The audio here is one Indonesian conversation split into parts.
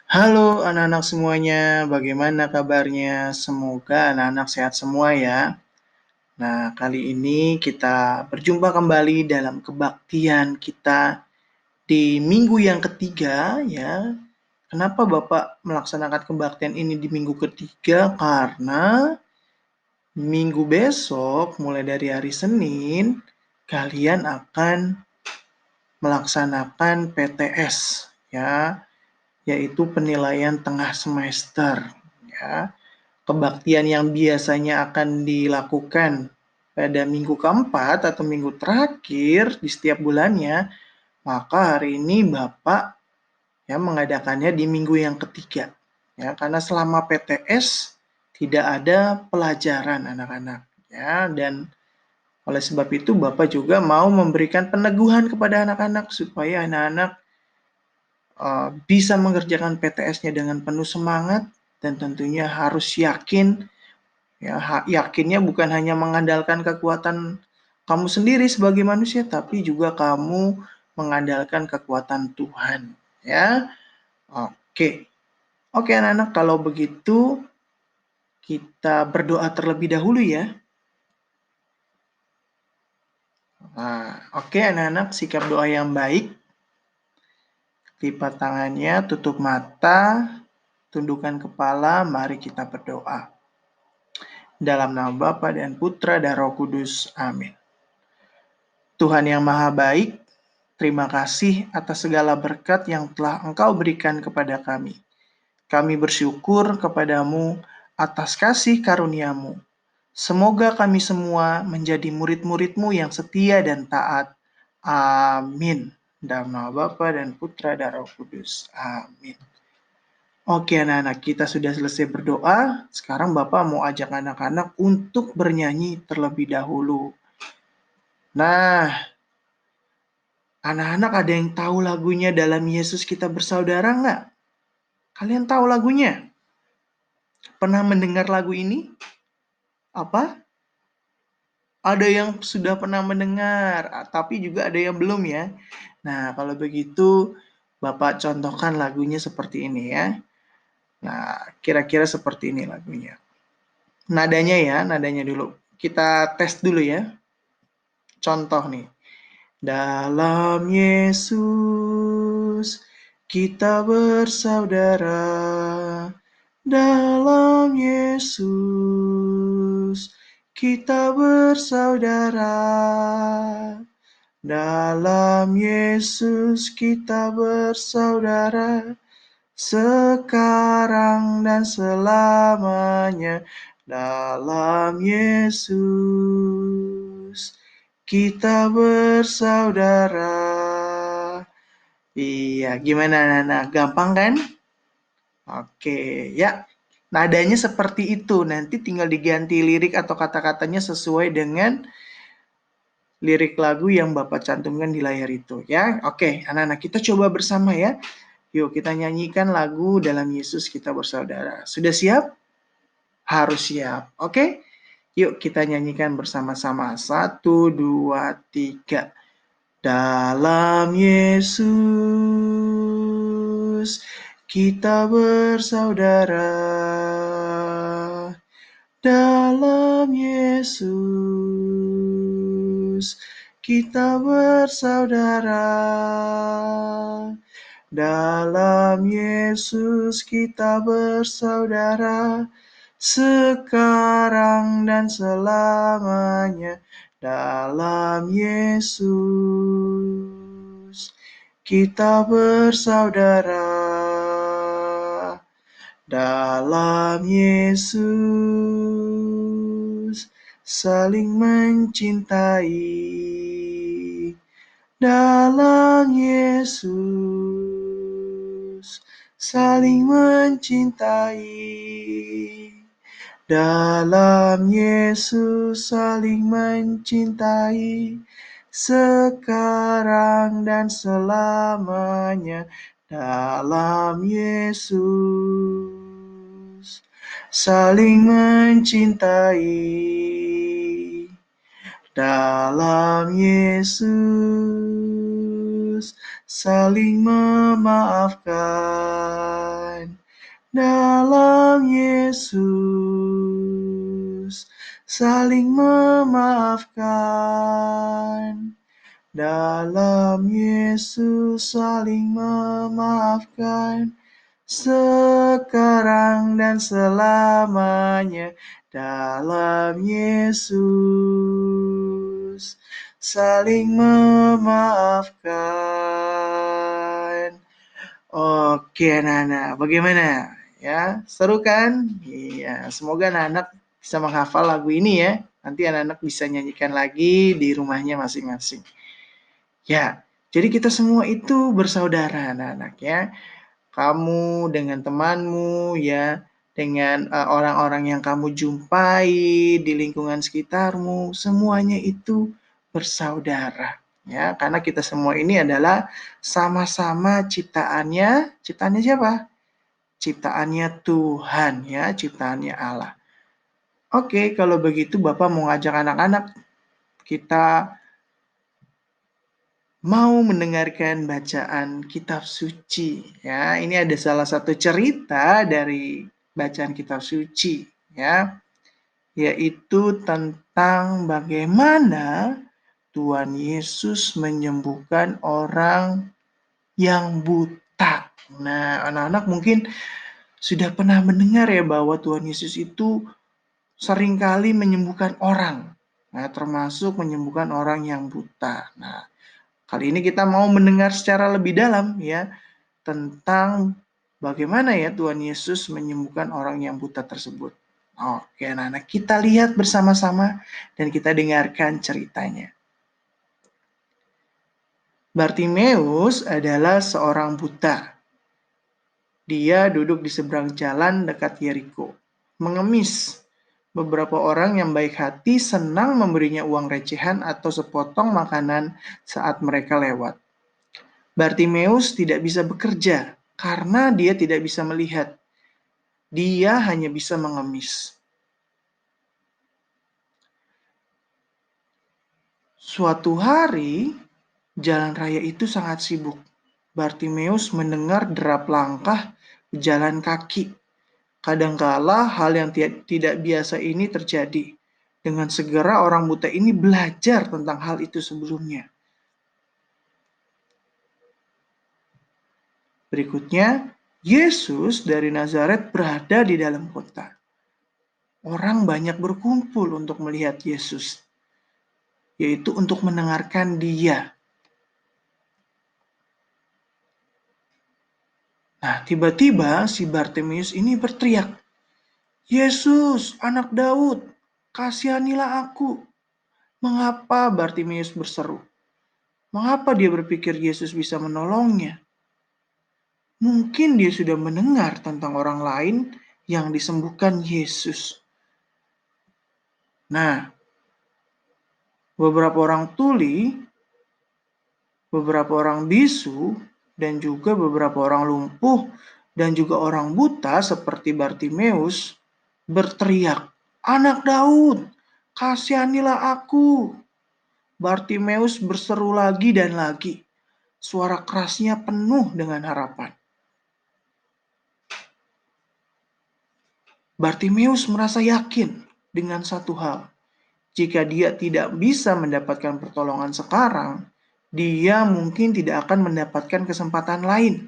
Halo anak-anak semuanya, bagaimana kabarnya? Semoga anak-anak sehat semua ya. Nah, kali ini kita berjumpa kembali dalam kebaktian kita di minggu yang ketiga ya. Kenapa Bapak melaksanakan kebaktian ini di minggu ketiga? Karena minggu besok, mulai dari hari Senin, kalian akan melaksanakan PTS ya, yaitu penilaian tengah semester ya. Kebaktian yang biasanya akan dilakukan pada minggu keempat atau minggu terakhir di setiap bulannya, maka hari ini Bapak ya mengadakannya di minggu yang ketiga. Ya, karena selama PTS tidak ada pelajaran anak-anak ya, dan oleh sebab itu Bapak juga mau memberikan peneguhan kepada anak-anak supaya anak-anak bisa mengerjakan PTS-nya dengan penuh semangat dan tentunya harus yakin. Ya, yakinnya bukan hanya mengandalkan kekuatan kamu sendiri sebagai manusia, tapi juga kamu mengandalkan kekuatan Tuhan. Ya, oke. Oke anak-anak, kalau begitu kita berdoa terlebih dahulu ya. Nah, oke anak-anak, sikap doa yang baik. Lipat tangannya, tutup mata, tundukkan kepala, mari kita berdoa. Dalam nama Bapa dan Putra dan Roh Kudus. Amin. Tuhan yang Maha Baik, terima kasih atas segala berkat yang telah Engkau berikan kepada kami. Kami bersyukur kepadamu atas kasih karunia-Mu. Semoga kami semua menjadi murid-murid-Mu yang setia dan taat. Amin. Dalam nama Bapa dan Putra dan Roh Kudus. Amin. Oke anak-anak, kita sudah selesai berdoa. Sekarang Bapak mau ajak anak-anak untuk bernyanyi terlebih dahulu. Nah, anak-anak ada yang tahu lagunya Dalam Yesus Kita Bersaudara nggak? Kalian tahu lagunya? Pernah mendengar lagu ini? Apa? Ada yang sudah pernah mendengar, tapi juga ada yang belum ya. Nah, kalau begitu Bapak contohkan lagunya seperti ini ya. Nah, kira-kira seperti ini lagunya. Nadanya ya, nadanya dulu. Kita tes dulu ya. Contoh nih. Dalam Yesus kita bersaudara. Dalam Yesus kita bersaudara. Dalam Yesus kita bersaudara. Sekarang dan selamanya. Dalam Yesus kita bersaudara. Iya, gimana Nana? Gampang kan? Oke, ya. Nadanya seperti itu. Nanti tinggal diganti lirik atau kata-katanya sesuai dengan lirik lagu yang Bapak cantumkan di layar itu ya. Oke, anak-anak kita coba bersama ya. Yuk kita nyanyikan lagu Dalam Yesus Kita Bersaudara. Sudah siap? Harus siap. Oke? Yuk kita nyanyikan bersama-sama. 1, 2, 3. Dalam Yesus kita bersaudara. Dalam Yesus kita bersaudara. Dalam Yesus kita bersaudara. Sekarang dan selamanya. Dalam Yesus kita bersaudara. Dalam Yesus saling mencintai. Dalam Yesus saling mencintai. Dalam Yesus saling mencintai. Sekarang dan selamanya. Dalam Yesus saling mencintai. Dalam Yesus saling memaafkan. dalam Yesus saling memaafkan. Dalam Yesus saling memaafkan. Sekarang dan selamanya dalam Yesus saling memaafkan. Oke anak-anak, bagaimana? Ya, seru kan? Iya, semoga anak-anak bisa menghafal lagu ini ya. Nanti anak-anak bisa nyanyikan lagi di rumahnya masing-masing. Ya, jadi kita semua itu bersaudara anak-anak ya. Kamu dengan temanmu ya, dengan orang-orang yang kamu jumpai di lingkungan sekitarmu, semuanya itu bersaudara ya, karena kita semua ini adalah sama-sama ciptaannya siapa? Ciptaannya Tuhan ya, ciptaannya Allah. Oke, kalau begitu Bapak mau ngajak anak-anak kita mau mendengarkan bacaan kitab suci ya. Ini ada salah satu cerita dari bacaan kitab suci ya, yaitu tentang bagaimana Tuhan Yesus menyembuhkan orang yang buta. Nah, anak-anak mungkin sudah pernah mendengar ya bahwa Tuhan Yesus itu seringkali menyembuhkan orang. Nah, termasuk menyembuhkan orang yang buta. Nah, kali ini kita mau mendengar secara lebih dalam ya tentang bagaimana ya Tuhan Yesus menyembuhkan orang yang buta tersebut. Oke, anak-anak, kita lihat bersama-sama dan kita dengarkan ceritanya. Bartimeus adalah seorang buta. Dia duduk di seberang jalan dekat Yeriko, mengemis. Beberapa orang yang baik hati senang memberinya uang recehan atau sepotong makanan saat mereka lewat. Bartimeus tidak bisa bekerja karena dia tidak bisa melihat. Dia hanya bisa mengemis. Suatu hari, jalan raya itu sangat sibuk. Bartimeus mendengar derap langkah pejalan kaki. Kadangkala hal yang tidak biasa ini terjadi. Dengan segera orang buta ini belajar tentang hal itu sebelumnya. Berikutnya, Yesus dari Nazaret berada di dalam kota. Orang banyak berkumpul untuk melihat Yesus, yaitu untuk mendengarkan Dia. Nah, tiba-tiba si Bartimeus ini berteriak, "Yesus, anak Daud, kasihanilah aku." Mengapa Bartimeus berseru? Mengapa dia berpikir Yesus bisa menolongnya? Mungkin dia sudah mendengar tentang orang lain yang disembuhkan Yesus. Nah, beberapa orang tuli, beberapa orang bisu, dan juga beberapa orang lumpuh, dan juga orang buta seperti Bartimeus berteriak, "Anak Daud, kasihanilah aku." Bartimeus berseru lagi dan lagi. Suara kerasnya penuh dengan harapan. Bartimeus merasa yakin dengan satu hal. Jika dia tidak bisa mendapatkan pertolongan sekarang, dia mungkin tidak akan mendapatkan kesempatan lain.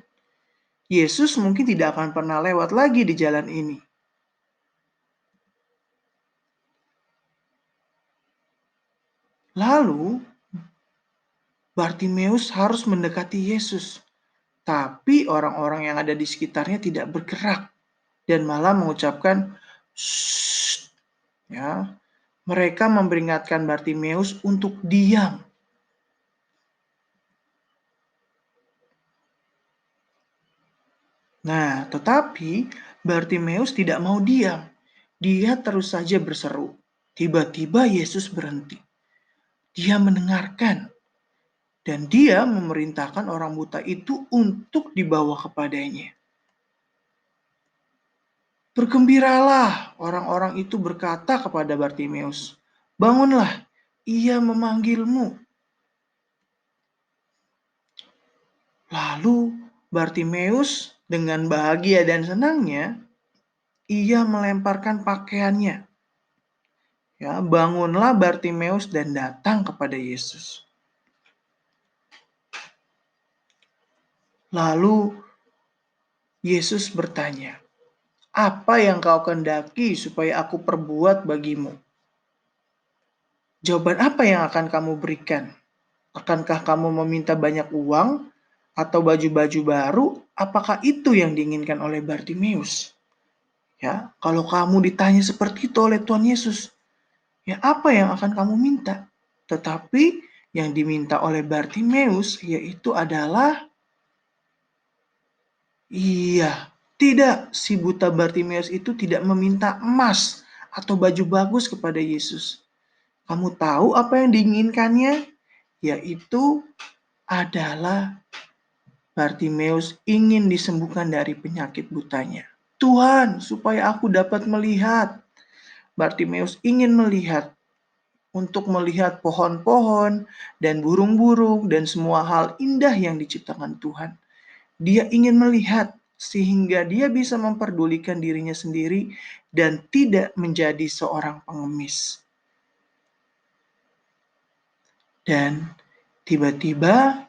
Yesus mungkin tidak akan pernah lewat lagi di jalan ini. Lalu, Bartimeus harus mendekati Yesus. Tapi orang-orang yang ada di sekitarnya tidak bergerak dan malah mengucapkan, "Shh." Ya, mereka memperingatkan Bartimeus untuk diam. Nah, tetapi Bartimeus tidak mau diam. Dia terus saja berseru. Tiba-tiba Yesus berhenti. Dia mendengarkan dan dia memerintahkan orang buta itu untuk dibawa kepadanya. "Bergembiralah," orang-orang itu berkata kepada Bartimeus. "Bangunlah, ia memanggilmu." Lalu Bartimeus Dengan bahagia dan senangnya, ia melemparkan pakaiannya. Ya, bangunlah Bartimeus dan datang kepada Yesus. Lalu Yesus bertanya, "Apa yang kau kehendaki supaya aku perbuat bagimu?" Jawaban apa yang akan kamu berikan? Akankah kamu meminta banyak uang atau baju-baju baru? Apakah itu yang diinginkan oleh Bartimeus? Ya, kalau kamu ditanya seperti itu oleh Tuhan Yesus, ya apa yang akan kamu minta? Tetapi yang diminta oleh Bartimeus yaitu adalah, iya, tidak, si buta Bartimeus itu tidak meminta emas atau baju bagus kepada Yesus. Kamu tahu apa yang diinginkannya? Yaitu adalah Bartimeus ingin disembuhkan dari penyakit butanya. Tuhan, supaya aku dapat melihat. Bartimeus ingin melihat, untuk melihat pohon-pohon dan burung-burung dan semua hal indah yang diciptakan Tuhan. Dia ingin melihat sehingga dia bisa memperdulikan dirinya sendiri dan tidak menjadi seorang pengemis. Dan tiba-tiba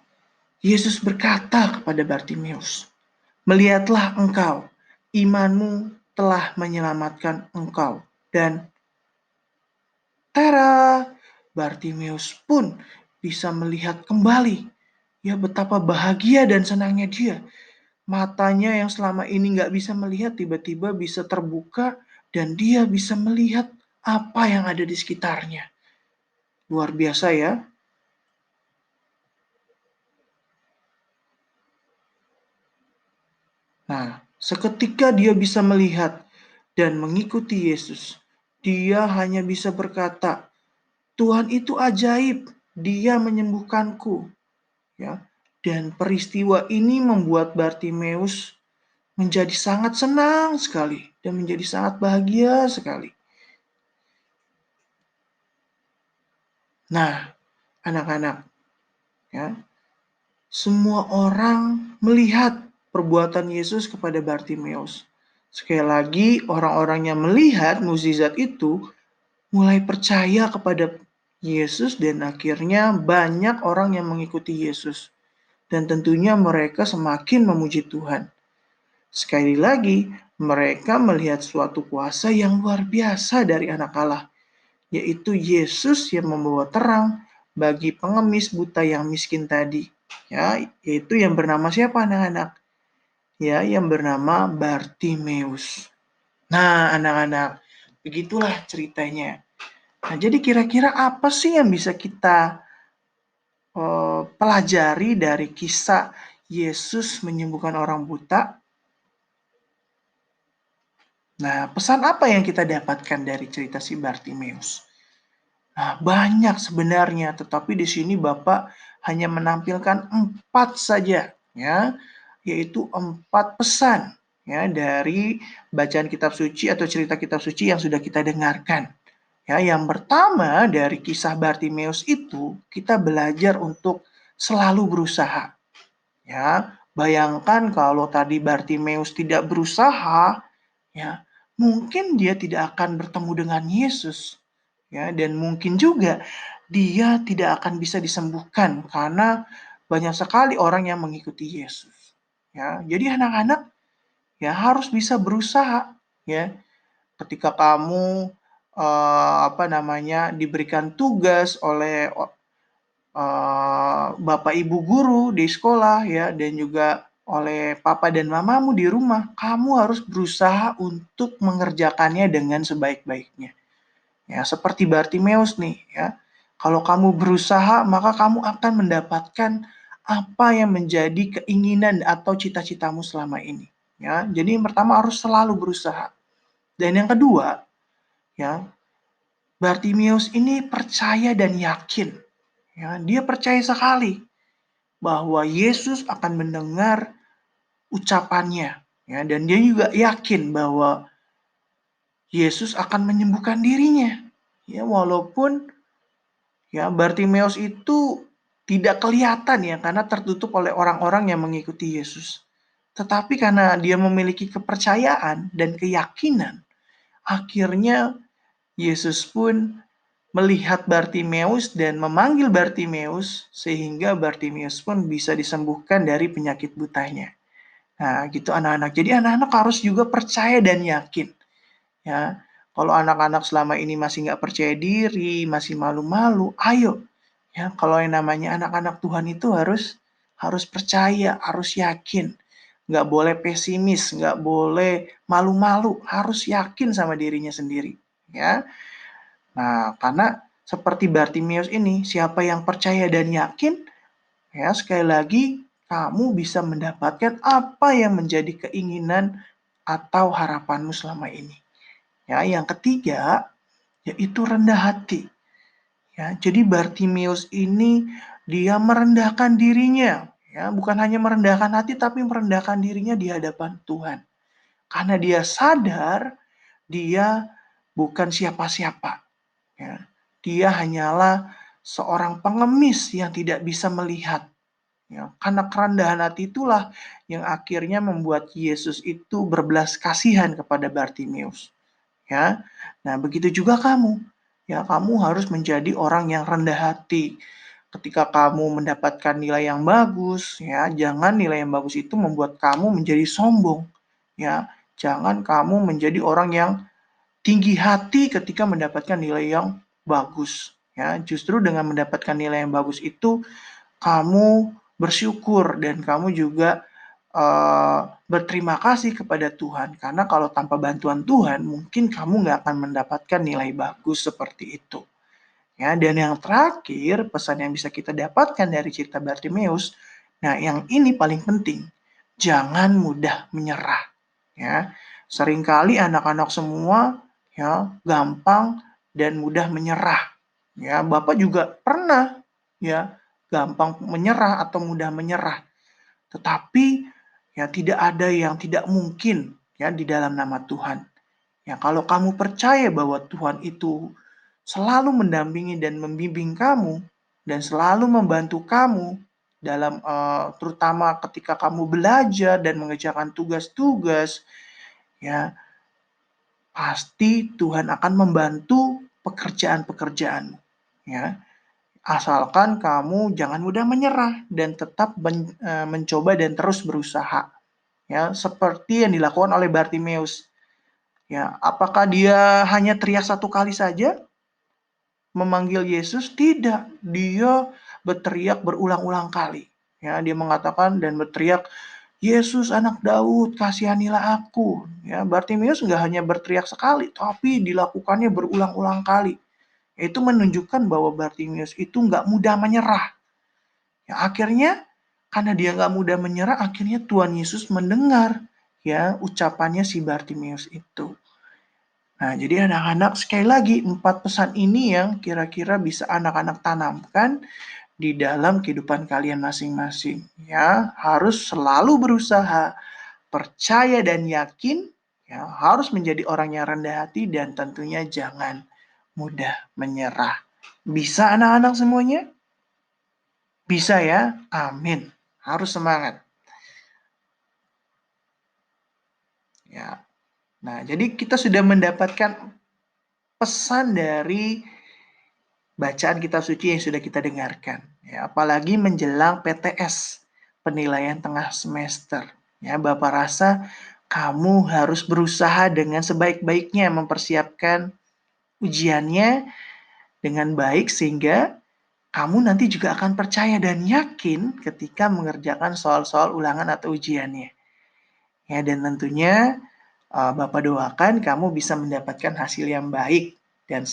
Yesus berkata kepada Bartimeus, "Melihatlah engkau, imanmu telah menyelamatkan engkau." Dan tara, Bartimeus pun bisa melihat kembali. Ya, betapa bahagia dan senangnya dia. Matanya yang selama ini nggak bisa melihat tiba-tiba bisa terbuka dan dia bisa melihat apa yang ada di sekitarnya. Luar biasa ya. Nah, seketika dia bisa melihat dan mengikuti Yesus, dia hanya bisa berkata, "Tuhan itu ajaib, dia menyembuhkanku." Ya. Dan peristiwa ini membuat Bartimeus menjadi sangat senang sekali dan menjadi sangat bahagia sekali. Nah, anak-anak, ya, semua orang melihat perbuatan Yesus kepada Bartimeus. Sekali lagi, orang-orang yang melihat mukjizat itu mulai percaya kepada Yesus dan akhirnya banyak orang yang mengikuti Yesus. Dan tentunya mereka semakin memuji Tuhan. Sekali lagi, mereka melihat suatu kuasa yang luar biasa dari Anak Allah, yaitu Yesus yang membawa terang bagi pengemis buta yang miskin tadi. Ya, yaitu yang bernama siapa anak-anak? Ya, yang bernama Bartimeus. Nah, anak-anak, begitulah ceritanya. Nah, jadi kira-kira apa sih yang bisa kita pelajari dari kisah Yesus menyembuhkan orang buta? Nah, pesan apa yang kita dapatkan dari cerita si Bartimeus? Nah, banyak sebenarnya, tetapi di sini Bapak hanya menampilkan 4 saja, ya, yaitu 4 pesan ya dari bacaan kitab suci atau cerita kitab suci yang sudah kita dengarkan. Ya, yang pertama dari kisah Bartimeus itu kita belajar untuk selalu berusaha. Ya, bayangkan kalau tadi Bartimeus tidak berusaha, ya, mungkin dia tidak akan bertemu dengan Yesus. Ya, dan mungkin juga dia tidak akan bisa disembuhkan karena banyak sekali orang yang mengikuti Yesus. Ya, jadi anak-anak ya harus bisa berusaha ya. Ketika kamu diberikan tugas oleh bapak ibu guru di sekolah ya dan juga oleh papa dan mamamu di rumah, kamu harus berusaha untuk mengerjakannya dengan sebaik-baiknya. Ya, seperti Bartimeus nih ya. Kalau kamu berusaha, maka kamu akan mendapatkan apa yang menjadi keinginan atau cita-citamu selama ini. Ya, jadi yang pertama harus selalu berusaha. Dan yang kedua, ya, Bartimeus ini percaya dan yakin. Ya, dia percaya sekali bahwa Yesus akan mendengar ucapannya. Ya, dan dia juga yakin bahwa Yesus akan menyembuhkan dirinya. Ya, walaupun ya Bartimeus itu tidak kelihatan ya karena tertutup oleh orang-orang yang mengikuti Yesus. Tetapi karena dia memiliki kepercayaan dan keyakinan, akhirnya Yesus pun melihat Bartimeus dan memanggil Bartimeus sehingga Bartimeus pun bisa disembuhkan dari penyakit butanya. Nah, gitu anak-anak. Jadi anak-anak harus juga percaya dan yakin. Ya, kalau anak-anak selama ini masih nggak percaya diri, masih malu-malu, ayo. Ya, kalau yang namanya anak-anak Tuhan itu harus percaya, harus yakin. Nggak boleh pesimis, nggak boleh malu-malu, harus yakin sama dirinya sendiri. Ya, nah karena seperti Bartimeus ini, siapa yang percaya dan yakin, ya sekali lagi kamu bisa mendapatkan apa yang menjadi keinginan atau harapanmu selama ini. Ya, yang ketiga yaitu rendah hati. Ya, jadi Bartimeus ini dia merendahkan dirinya, ya, bukan hanya merendahkan hati tapi merendahkan dirinya di hadapan Tuhan. Karena dia sadar dia bukan siapa-siapa, ya. Dia hanyalah seorang pengemis yang tidak bisa melihat. Ya, karena kerendahan hati itulah yang akhirnya membuat Yesus itu berbelas kasihan kepada Bartimeus. Ya, nah begitu juga kamu. Ya, kamu harus menjadi orang yang rendah hati. Ketika kamu mendapatkan nilai yang bagus, ya, jangan nilai yang bagus itu membuat kamu menjadi sombong. Ya, jangan kamu menjadi orang yang tinggi hati ketika mendapatkan nilai yang bagus. Ya, justru dengan mendapatkan nilai yang bagus itu kamu bersyukur dan kamu juga berterima kasih kepada Tuhan. Karena kalau tanpa bantuan Tuhan, mungkin kamu nggak akan mendapatkan nilai bagus seperti itu. Ya, dan yang terakhir, pesan yang bisa kita dapatkan dari cerita Bartimeus, nah yang ini paling penting, jangan mudah menyerah. Ya, seringkali anak-anak semua ya gampang dan mudah menyerah. Ya, Bapak juga pernah ya gampang menyerah atau mudah menyerah. Tetapi ya tidak ada yang tidak mungkin ya di dalam nama Tuhan. Ya kalau kamu percaya bahwa Tuhan itu selalu mendampingi dan membimbing kamu dan selalu membantu kamu dalam terutama ketika kamu belajar dan mengerjakan tugas-tugas, ya pasti Tuhan akan membantu pekerjaan-pekerjaanmu. Ya, asalkan kamu jangan mudah menyerah dan tetap mencoba dan terus berusaha. Ya, seperti yang dilakukan oleh Bartimeus. Ya, apakah dia hanya teriak satu kali saja memanggil Yesus? Tidak, dia berteriak berulang-ulang kali. Ya, dia mengatakan dan berteriak, Yesus anak Daud, kasihanilah aku. Ya, Bartimeus nggak hanya berteriak sekali, tapi dilakukannya berulang-ulang kali. Itu menunjukkan bahwa Bartimeus itu nggak mudah menyerah. Ya, akhirnya karena dia nggak mudah menyerah, akhirnya Tuhan Yesus mendengar ya ucapannya si Bartimeus itu. Nah, jadi anak-anak sekali lagi 4 pesan ini yang kira-kira bisa anak-anak tanamkan di dalam kehidupan kalian masing-masing. Ya, harus selalu berusaha, percaya dan yakin, ya, harus menjadi orang yang rendah hati dan tentunya jangan mudah menyerah. Bisa anak-anak semuanya? Bisa ya? Amin. Harus semangat. Ya. Nah, jadi kita sudah mendapatkan pesan dari bacaan kitab suci yang sudah kita dengarkan. Ya, apalagi menjelang PTS, penilaian tengah semester. Ya, Bapak rasa kamu harus berusaha dengan sebaik-baiknya mempersiapkan ujiannya dengan baik sehingga kamu nanti juga akan percaya dan yakin ketika mengerjakan soal-soal ulangan atau ujiannya. Ya, dan tentunya Bapak doakan kamu bisa mendapatkan hasil yang baik dan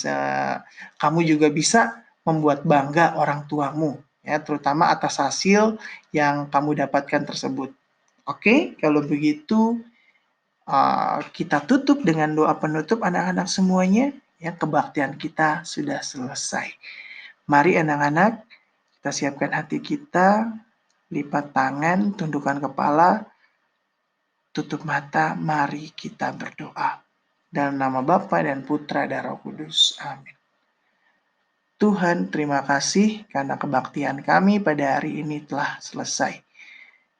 kamu juga bisa membuat bangga orang tuamu, ya, terutama atas hasil yang kamu dapatkan tersebut. Oke, kalau begitu kita tutup dengan doa penutup anak-anak semuanya. Ya, kebaktian kita sudah selesai. Mari anak-anak, kita siapkan hati kita, lipat tangan, tundukkan kepala, tutup mata, mari kita berdoa. Dalam nama Bapa dan Putra dan Roh Kudus. Amin. Tuhan, terima kasih karena kebaktian kami pada hari ini telah selesai.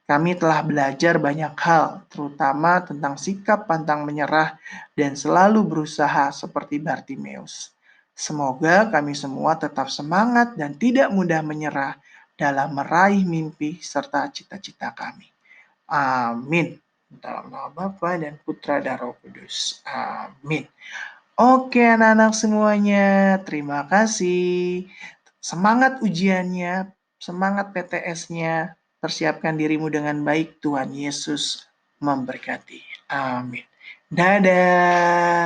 Kami telah belajar banyak hal, terutama tentang sikap pantang menyerah dan selalu berusaha seperti Bartimeus. Semoga kami semua tetap semangat dan tidak mudah menyerah dalam meraih mimpi serta cita-cita kami. Amin. Dalam nama Bapa dan Putra dan Roh Kudus. Amin. Oke anak-anak semuanya, terima kasih. Semangat ujiannya, semangat PTS-nya, persiapkan dirimu dengan baik, Tuhan Yesus memberkati. Amin. Dadah.